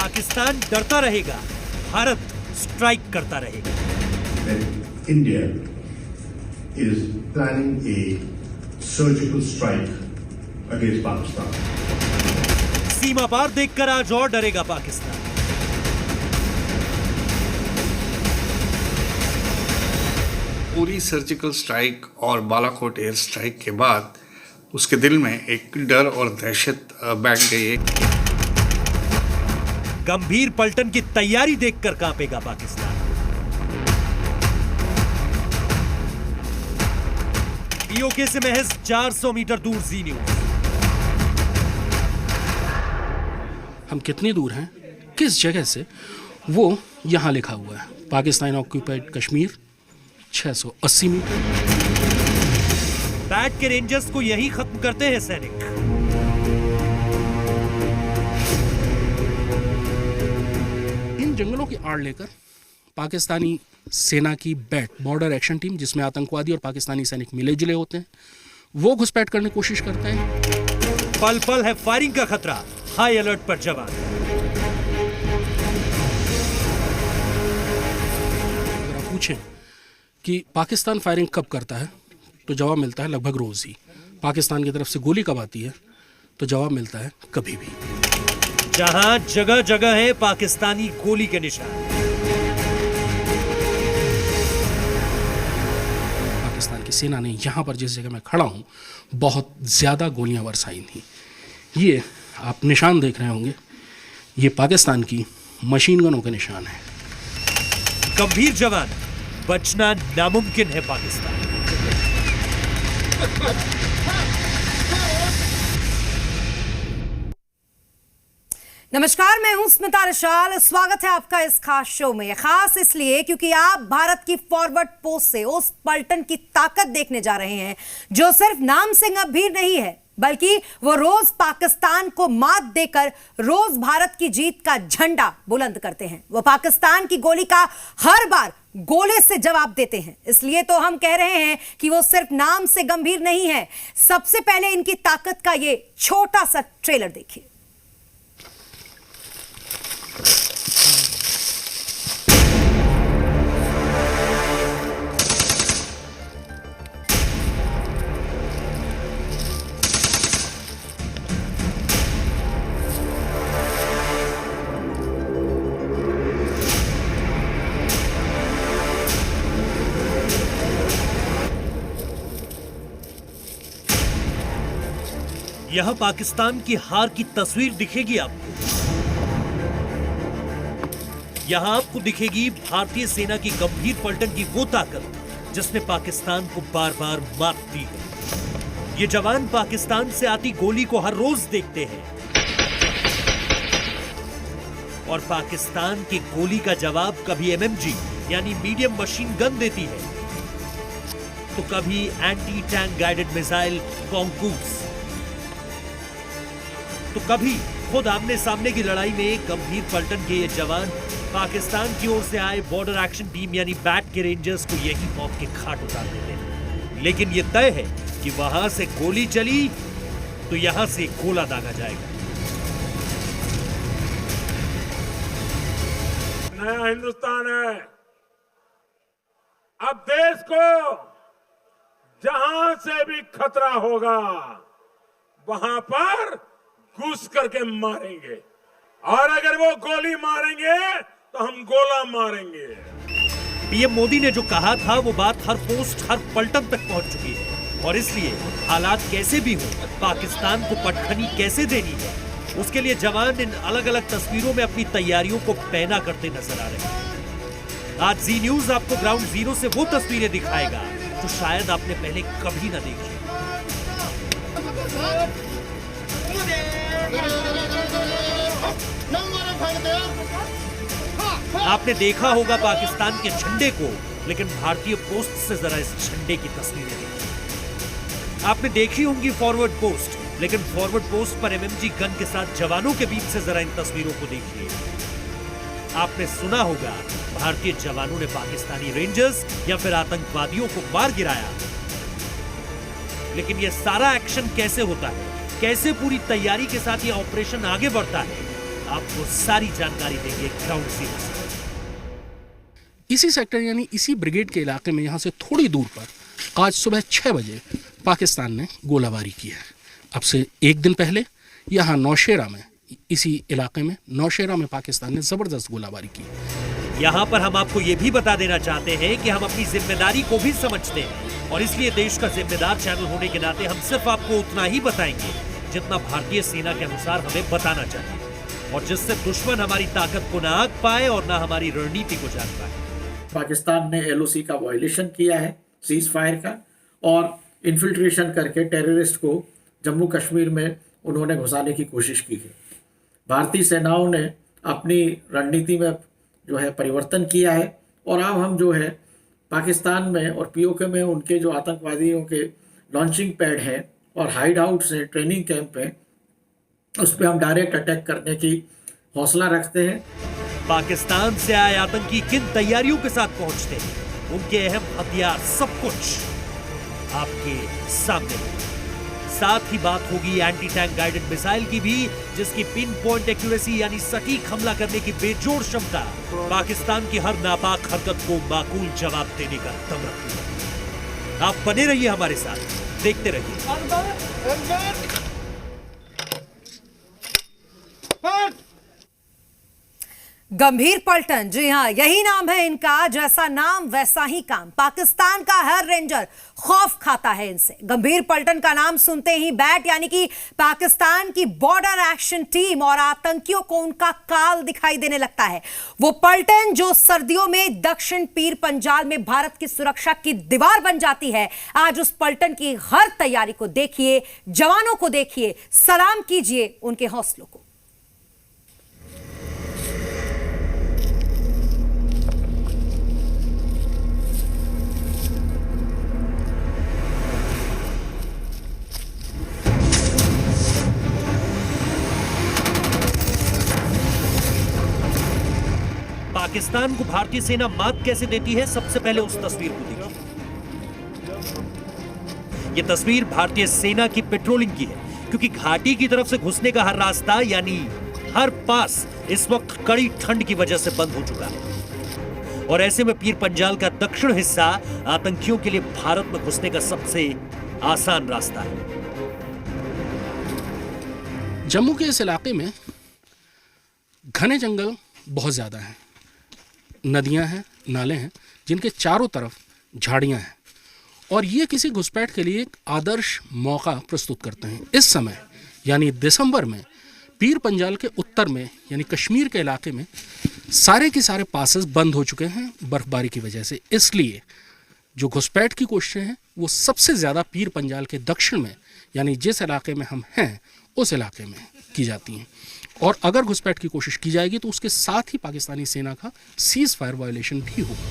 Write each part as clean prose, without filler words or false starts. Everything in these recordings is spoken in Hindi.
पाकिस्तान डरता रहेगा, भारत स्ट्राइक करता रहेगा। India is planning a surgical strike against Pakistan. सीमा पार देखकर आज और डरेगा पाकिस्तान। पूरी सर्जिकल स्ट्राइक और बालाकोट एयर स्ट्राइक के बाद उसके दिल में एक डर और दहशत बैठ गई है। गंभीर पलटन की तैयारी देखकर कांपेगा पाकिस्तान। पीओके से महज 400 मीटर दूर जी न्यूज। हम कितनी दूर हैं, किस जगह से, वो यहां लिखा हुआ है। Pakistan occupied Kashmir 680 metre. BAT के रेंजर्स को यही खत्म करते हैं सैनिक। इन जंगलों की आड़ लेकर पाकिस्तानी सेना की बैट बॉर्डर एक्शन टीम, जिसमें आतंकवादी और पाकिस्तानी सैनिक मिले जुले होते हैं, वो घुसपैठ करने की कोशिश करते हैं। पल पल है फायरिंग का खतरा, हाई अलर्ट पर जवान। अगर आप पूछें कि पाकिस्तान फायरिंग कब करता है, तो जवाब मिलता है लगभग रोज ही। पाकिस्तान की तरफ से गोली कब आती है, तो जवाब मिलता है कभी भी। जहां जगह जगह है पाकिस्तानी गोली के निशान। पाकिस्तान की सेना ने यहां पर जिस जगह मैं खड़ा हूं, बहुत ज्यादा गोलियां बरसाई थी। ये आप निशान देख रहे होंगे, ये पाकिस्तान की मशीन गनों के निशान है। गंभीर जवान, बचना नामुमकिन है पाकिस्तान। नमस्कार, मैं हूं स्मिता रशाल। स्वागत है आपका इस खास शो में। खास इसलिए क्योंकि आप भारत की फॉरवर्ड पोस्ट से उस पलटन की ताकत देखने जा रहे हैं जो सिर्फ नाम से गंभीर नहीं है, बल्कि वो रोज पाकिस्तान को मात देकर रोज भारत की जीत का झंडा बुलंद करते हैं। वो पाकिस्तान की गोली का हर बार गोले से जवाब देते हैं। इसलिए तो हम कह रहे हैं कि वो सिर्फ नाम से गंभीर नहीं है। सबसे पहले इनकी ताकत का ये छोटा सा ट्रेलर देखिए। यह पाकिस्तान की हार की तस्वीर दिखेगी आपको। यहां आपको दिखेगी भारतीय सेना की गंभीर पलटन की वो ताकत जिसने पाकिस्तान को बार बार मात दी है। ये जवान पाकिस्तान से आती गोली को हर रोज देखते हैं और पाकिस्तान की गोली का जवाब कभी एमएमजी यानी मीडियम मशीन गन देती है, तो कभी एंटी टैंक गाइडेड मिसाइल कॉन्कूस, तो कभी खुद आमने सामने की लड़ाई में गंभीर पलटन के ये जवान पाकिस्तान की ओर से आए बॉर्डर एक्शन टीम यानी बैट के रेंजर्स को यही मौत के घाट उतार देते हैं। लेकिन ये तय है कि वहां से गोली चली तो यहां से गोला दागा जाएगा। नया हिंदुस्तान है। अब देश को जहां से भी खतरा होगा वहां पर घुस करके मारेंगे, और अगर वो गोली मारेंगे तो हम गोला मारेंगे। पीएम मोदी ने जो कहा था वो बात हर पोस्ट हर पलटन तक पहुंच चुकी है, और इसलिए हालात कैसे भी हो, पाकिस्तान को पटखनी कैसे देनी है, उसके लिए जवान इन अलग अलग तस्वीरों में अपनी तैयारियों को पैना करते नजर आ रहे हैं। आज जी न्यूज आपको ग्राउंड जीरो से वो तस्वीरें दिखाएगा जो शायद आपने पहले कभी ना देखी। आपने देखा होगा पाकिस्तान के झंडे को, लेकिन भारतीय पोस्ट से जरा इस झंडे की तस्वीरें देखिए। आपने देखी होंगी फॉरवर्ड पोस्ट, लेकिन फॉरवर्ड पोस्ट पर एमएमजी गन के साथ जवानों के बीच से जरा इन तस्वीरों को देखिए। आपने सुना होगा भारतीय जवानों ने पाकिस्तानी रेंजर्स या फिर आतंकवादियों को मार गिराया, लेकिन यह सारा एक्शन कैसे होता है, कैसे पूरी तैयारी के साथ यह ऑपरेशन आगे बढ़ता है, आपको सारी जानकारी देंगे ग्राउंड जीरो से। इसी सेक्टर यानी इसी ब्रिगेड के इलाके में यहाँ से थोड़ी दूर पर आज सुबह 6 बजे पाकिस्तान ने गोलाबारी की है। अब से एक दिन पहले यहाँ नौशेरा में, इसी इलाके में नौशेरा में पाकिस्तान ने ज़बरदस्त गोलाबारी की। यहाँ पर हम आपको ये भी बता देना चाहते हैं कि हम अपनी जिम्मेदारी को भी समझते हैं और इसलिए देश का जिम्मेदार चैनल होने के नाते हम सिर्फ आपको उतना ही बताएंगे जितना भारतीय सेना के अनुसार हमें बताना चाहिए और जिससे दुश्मन हमारी ताकत को ना आंक पाए और ना हमारी रणनीति को जान पाए। पाकिस्तान ने LOC का वायलेशन किया है, सीज फायर का, और इन्फिल्ट्रेशन करके टेररिस्ट को जम्मू कश्मीर में उन्होंने घुसाने की कोशिश की है। भारतीय सेनाओं ने अपनी रणनीति में जो है परिवर्तन किया है और अब हम जो है पाकिस्तान में और POK में उनके जो आतंकवादियों के लॉन्चिंग पैड हैं और हाइड आउट्स हैं, ट्रेनिंग कैंप हैं, उस पर हम डायरेक्ट अटैक करने की हौसला रखते हैं। पाकिस्तान से आए आतंकी किन तैयारियों के साथ पहुंचते हैं, उनके अहम हथियार, सब कुछ आपके सामने होगा। साथ ही बात होगी एंटी टैंक गाइडेड मिसाइल की भी, जिसकी पिन पॉइंट एक्यूरेसी यानी सटीक हमला करने की बेजोड़ क्षमता पाकिस्तान की हर नापाक हरकत को माकूल जवाब देने का दम रखती है। आप बने रहिए हमारे साथ, देखते रहिए। गंभीर पलटन, जी हां, यही नाम है इनका। जैसा नाम वैसा ही काम। पाकिस्तान का हर रेंजर खौफ खाता है इनसे। गंभीर पलटन का नाम सुनते ही बैट यानी कि पाकिस्तान की बॉर्डर एक्शन टीम और आतंकियों को उनका काल दिखाई देने लगता है। वो पलटन जो सर्दियों में दक्षिण पीर पंजाल में भारत की सुरक्षा की दीवार बन जाती है, आज उस पलटन की हर तैयारी को देखिए, जवानों को देखिए, सलाम कीजिए उनके हौसलों को। पाकिस्तान को भारतीय सेना मात कैसे देती है, सबसे पहले उस तस्वीर को देखिए। यह तस्वीर भारतीय सेना की पेट्रोलिंग की है, क्योंकि घाटी की तरफ से घुसने का हर रास्ता यानी हर पास इस वक्त कड़ी ठंड की वजह से बंद हो चुका है और ऐसे में पीर पंजाल का दक्षिण हिस्सा आतंकियों के लिए भारत में घुसने का सबसे आसान रास्ता है। जम्मू के इस इलाके में घने जंगल बहुत ज्यादा हैं, नदियां हैं, नाले हैं, जिनके चारों तरफ झाड़ियां हैं और ये किसी घुसपैठ के लिए एक आदर्श मौका प्रस्तुत करते हैं। इस समय यानी दिसंबर में पीर पंजाल के उत्तर में यानी कश्मीर के इलाके में सारे के सारे पासेस बंद हो चुके हैं बर्फबारी की वजह से। इसलिए जो घुसपैठ की कोशिशें हैं वो सबसे ज़्यादा पीर पंजाल के दक्षिण में यानी जिस इलाके में हम हैं उस इलाके में की जाती हैं और अगर घुसपैठ की कोशिश की जाएगी तो उसके साथ ही पाकिस्तानी सेना का सीज फायर वायलेशन भी होगा।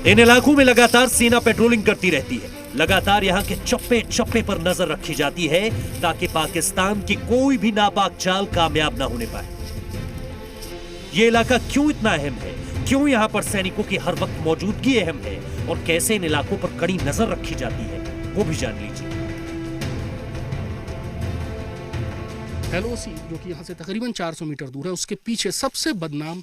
इन इलाकों में लगातार सेना पेट्रोलिंग करती रहती है। लगातार यहाँ के चप्पे चप्पे पर नजर रखी जाती है ताकि पाकिस्तान की कोई भी नापाक चाल कामयाब ना होने पाए। ये इलाका क्यों इतना अहम है, क्यों यहाँ पर सैनिकों की हर वक्त मौजूदगी अहम है और कैसे इन इलाकों पर कड़ी नजर रखी जाती है, वो भी जान लीजिए। LOC जो कि यहाँ से तकरीबन 400 मीटर दूर है, उसके पीछे सबसे बदनाम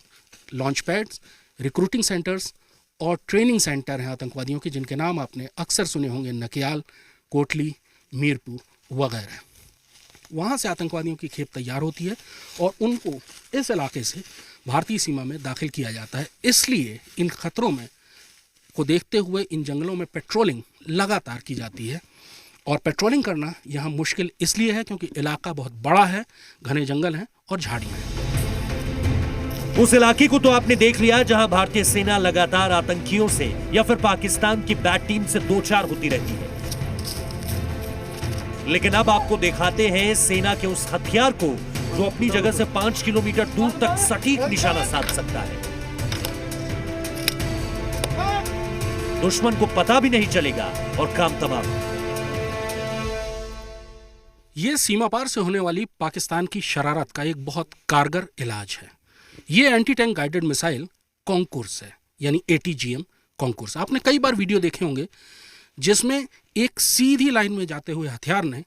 लॉन्च पैड्स, रिक्रूटिंग सेंटर्स और ट्रेनिंग सेंटर हैं आतंकवादियों के, जिनके नाम आपने अक्सर सुने होंगे, नकियाल, कोटली, मीरपुर वगैरह। वहाँ से आतंकवादियों की खेप तैयार होती है और उनको इस इलाके से भारतीय सीमा में दाखिल किया जाता है। इसलिए इन खतरों में को देखते हुए इन जंगलों में पेट्रोलिंग लगातार की जाती है और पेट्रोलिंग करना यहाँ मुश्किल इसलिए है क्योंकि इलाका बहुत बड़ा है, घने जंगल हैं और झाड़ियाँ हैं। उस इलाके को तो आपने देख लिया जहां भारतीय सेना लगातार आतंकियों से या फिर पाकिस्तान की बैट टीम से दो चार होती रहती है, लेकिन अब आपको दिखाते हैं सेना के उस हथियार को जो अपनी जगह से 5 किलोमीटर दूर तक सटीक निशाना साध सकता है। दुश्मन को पता भी नहीं चलेगा और काम तमाम। ये सीमा पार से होने वाली पाकिस्तान की शरारत का एक बहुत कारगर इलाज है। ये anti tank guided missile concourse है यानी ATGM कॉन्कोर्स। आपने कई बार वीडियो देखे होंगे जिसमें एक सीधी लाइन में जाते हुए हथियार ने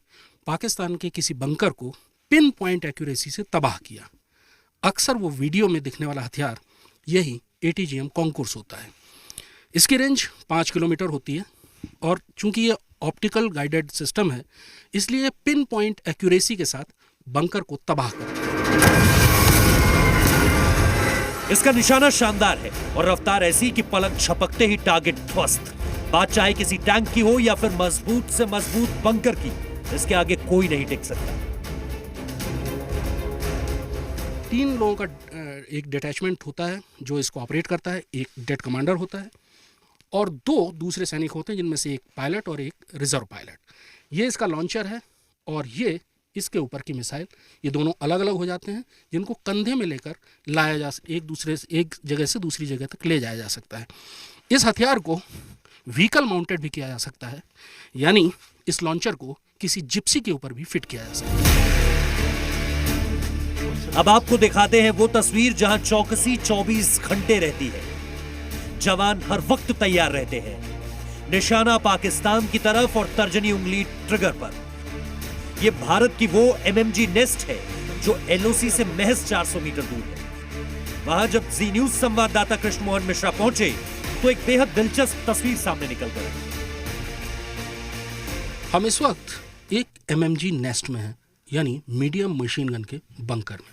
पाकिस्तान के किसी बंकर को पिन पॉइंट एक्यूरेसी से तबाह किया। अक्सर वो वीडियो में दिखने वाला हथियार यही ATGM कॉन्कोर्स होता है। इसकी रेंज 5 किलोमीटर होती है और चूंकि ये ऑप्टिकल गाइडेड सिस्टम है, इसलिए पिन पॉइंट एक्यूरेसी के साथ बंकर को तबाह करता है। इसका निशाना शानदार है और रफ्तार ऐसी कि पलक झपकते ही टारगेट ध्वस्त। बात चाहे किसी टैंक की हो या फिर मजबूत से मजबूत बंकर की, इसके आगे कोई नहीं टिक सकता। 3 लोगों का एक डिटैचमेंट होता है जो इसको ऑपरेट करता है। एक डेट कमांडर होता है और 2 दूसरे सैनिक होते हैं, जिनमें से एक पायलट और एक रिजर्व पायलट। ये इसका लॉन्चर है और ये इसके ऊपर की मिसाइल, ये दोनों अलग अलग हो जाते हैं, जिनको कंधे में लेकर लाया जा एक जगह से दूसरी जगह तक ले जाया जा सकता है। इस हथियार को व्हीकल माउंटेड भी किया जा सकता है, यानी इस लॉन्चर को किसी जिप्सी के ऊपर भी फिट किया जा सकता है। अब आपको दिखाते हैं वो तस्वीर जहां चौकसी 24 घंटे रहती है। जवान हर वक्त तैयार रहते हैं, निशाना पाकिस्तान की तरफ और तर्जनी उंगली ट्रिगर पर। यह भारत की वो MMG नेस्ट है जो LOC से महज 400 मीटर दूर है। वहां जब जी न्यूज संवाददाता कृष्ण मोहन मिश्रा पहुंचे तो एक बेहद दिलचस्प तस्वीर सामने निकल कर आई। हम इस वक्त एक MMG नेस्ट में हैं, यानी मीडियम मशीन गन के बंकर में।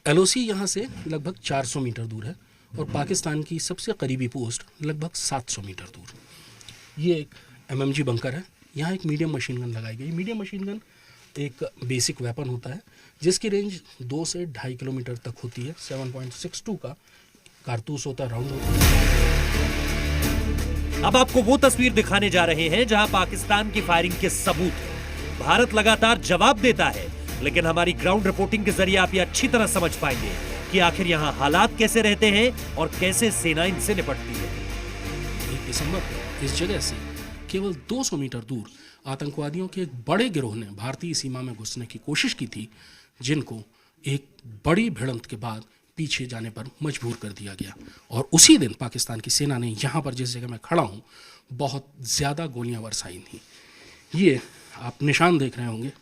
LOC यहाँ से लगभग 400 मीटर दूर है और पाकिस्तान की सबसे करीबी पोस्ट लगभग 700 मीटर दूर। ये एक MMG बंकर है। यहाँ एक मीडियम मशीन गन लगाई गई। मीडियम मशीन गन एक बेसिक वेपन होता है जिसकी रेंज 2 से 2.5 किलोमीटर तक होती है। 7.62 का कारतूस होता है, राउंड होता है। अब आपको वो तस्वीर दिखाने जा रहे हैं जहां पाकिस्तान की फायरिंग के सबूत हैं। भारत लगातार जवाब देता है, लेकिन हमारी ग्राउंड रिपोर्टिंग के जरिए आप ये अच्छी तरह समझ पाएंगे कि आखिर यहाँ हालात कैसे रहते हैं और कैसे सेना इनसे निपटती है। 1 दिसंबर को इस जगह से केवल 200 मीटर दूर आतंकवादियों के एक बड़े गिरोह ने भारतीय सीमा में घुसने की कोशिश की थी, जिनको एक बड़ी भिड़ंत के बाद पीछे जाने पर मजबूर कर दिया गया। और उसी दिन पाकिस्तान की सेना ने यहाँ पर जिस जगह मैं खड़ा हूँ बहुत ज़्यादा गोलियां बरसाई थी। ये आप निशान देख रहे होंगे,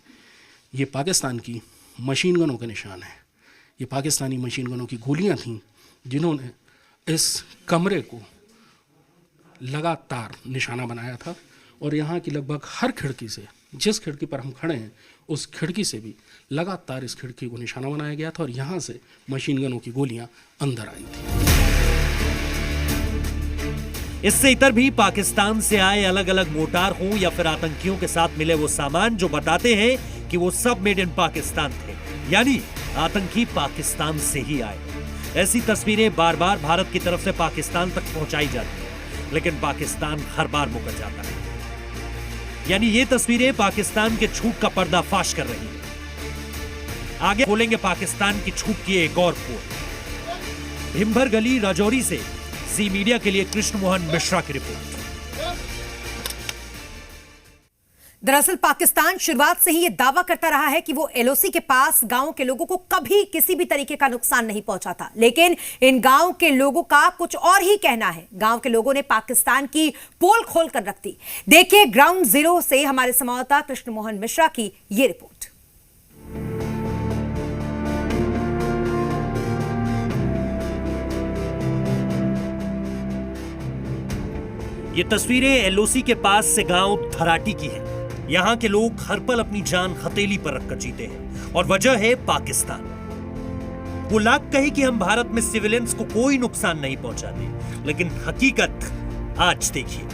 ये पाकिस्तान की मशीन गनों के निशान हैं। ये पाकिस्तानी मशीन गनों की गोलियां थीं जिन्होंने इस कमरे को लगातार निशाना बनाया था और यहाँ की लगभग हर खिड़की से, जिस खिड़की पर हम खड़े हैं उस खिड़की से भी लगातार इस खिड़की को निशाना बनाया गया था और यहाँ से मशीन गनों की गोलियां अंदर आई थी। इससे इतर भी पाकिस्तान से आए अलग अलग मोर्टार हों या फिर आतंकियों के साथ मिले वो सामान जो बताते हैं कि वो सब मेड इन पाकिस्तान थे, यानी आतंकी पाकिस्तान से ही आए। ऐसी तस्वीरें बार बार भारत की तरफ से पाकिस्तान तक पहुंचाई जाती हैं, लेकिन पाकिस्तान हर बार मुकर जाता है। यानी ये तस्वीरें पाकिस्तान के झूठ का पर्दाफाश कर रही हैं। आगे खोलेंगे पाकिस्तान की झूठ की एक और पोल। भीमभर गली राजौरी से जी मीडिया के लिए कृष्ण मोहन मिश्रा की रिपोर्ट। दरअसल पाकिस्तान शुरुआत से ही यह दावा करता रहा है कि वो LOC के पास गांव के लोगों को कभी किसी भी तरीके का नुकसान नहीं पहुंचा था, लेकिन इन गांव के लोगों का कुछ और ही कहना है। गांव के लोगों ने पाकिस्तान की पोल खोल कर रख दी। देखिए ग्राउंड जीरो से हमारे संवाददाता कृष्ण मोहन मिश्रा की यह रिपोर्ट। ये तस्वीरें LOC के पास से गांव धराटी की हैं। यहाँ के लोग हर पल अपनी जान हथेली पर रखकर जीते हैं और वजह है पाकिस्तान। वो लाख कहे कि हम भारत में सिविलियंस को कोई नुकसान नहीं पहुंचाते, लेकिन हकीकत आज देखिए।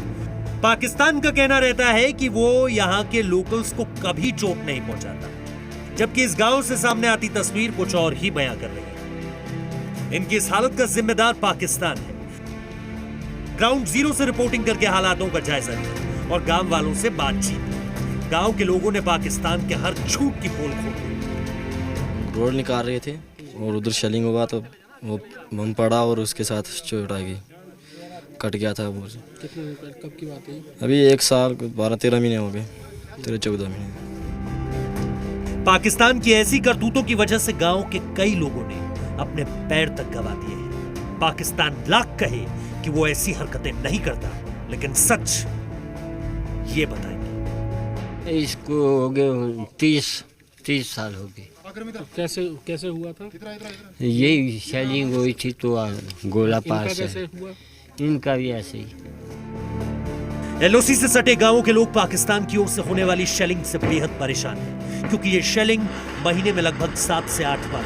पाकिस्तान का कहना रहता है कि वो यहाँ के लोकल्स को कभी चोट नहीं पहुंचाता, जबकि इस गांव से सामने आती तस्वीर कुछ और ही बयां कर रही है। इनकी इस हालत का जिम्मेदार पाकिस्तान है। ग्राउंड जीरो से रिपोर्टिंग करके हालातों का जायजा लिया और गांव वालों से बातचीत। गांव के लोगों ने पाकिस्तान के हर झूठ की पोल खोली। रोड निकाल रहे थे और उधर शेलिंग हुआ तो वो बम पड़ा और उसके साथ चोट आ गई, कट गया था वो। कितने कब की बात है? अभी 1 साल 12-13 महीने हो गए, 13-14 महीने। पाकिस्तान की ऐसी करतूतों की वजह से गांव के कई लोगों ने अपने पैर तक गंवा दिए हैं। पाकिस्तान लाख कहे कि वो ऐसी हरकतें नहीं करता, लेकिन सच ये बताएंगे। इसको हो गए 30 30 साल हो गए। तो कैसे कैसे हुआ था? यही शेलिंग हुई थी तो गोला इनका पास कैसे है। हुआ? इनका भी ऐसे ही। एलओसी से सटे गांवों के लोग पाकिस्तान की ओर से होने वाली शेलिंग से बेहद परेशान हैं, क्योंकि ये शेलिंग महीने में लगभग 7 से 8 बार